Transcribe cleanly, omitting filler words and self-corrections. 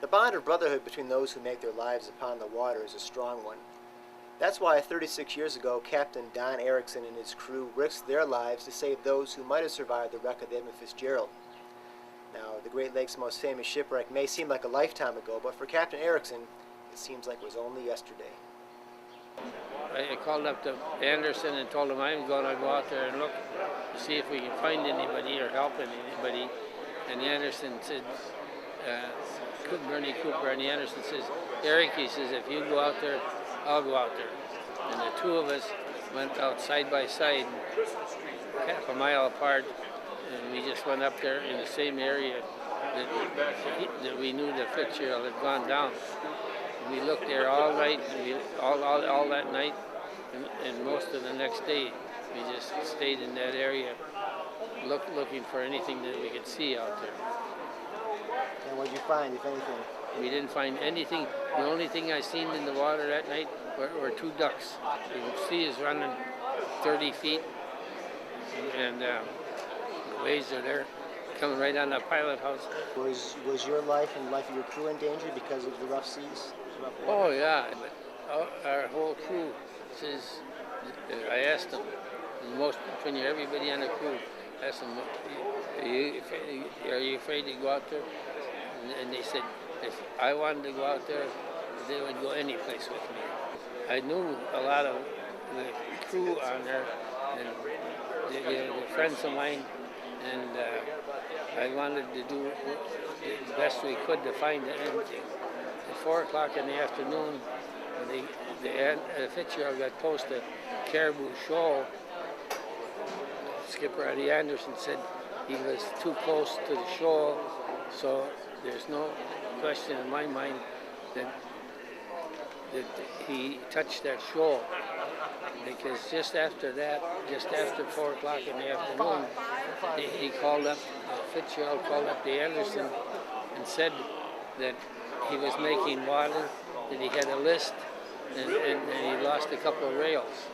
The bond of brotherhood between those who make their lives upon the water is a strong one. That's why 36 years ago, Captain Don Erickson and his crew risked their lives to save those who might have survived the wreck of the Edmund Fitzgerald. Now, the Great Lakes' most famous shipwreck may seem like a lifetime ago, but for Captain Erickson, it seems like it was only yesterday. I called up to Anderson and told him I'm going to go out there and look to see if we can find anybody or help anybody. And Anderson said, Bernie Cooper, and Anderson says, Eric, he says, if you go out there, I'll go out there. And the two of us went out side by side, half a mile apart, and we just went up there in the same area that we knew the Fitzgerald had gone down. And we looked there all night, all that night, and most of the next day. We just stayed in that area, looking for anything that we could see out there. And what did you find, if anything? We didn't find anything. The only thing I seen in the water that night were two ducks. The sea is running 30 feet, and the waves are there, coming right on the pilot house. Was your life and the life of your crew in danger because of the rough seas? Oh yeah, but our whole crew says, I asked them, everybody on the crew, asked them, are you afraid to go out there? And they said, if I wanted to go out there, they would go any place with me. I knew a lot of the crew on there, and they were friends of mine, and I wanted to do the best we could to find anything. At 4 o'clock in the afternoon, the Fitzgerald got close to Caribou Shoal. Skipper Eddie Anderson said he was too close to the shoal, so there's no question in my mind that he touched that shoal. Because just after that, just after 4 o'clock in the afternoon, he called up, Fitzgerald called up the Anderson and said that he was making water, that he had a list, and he lost a couple of rails.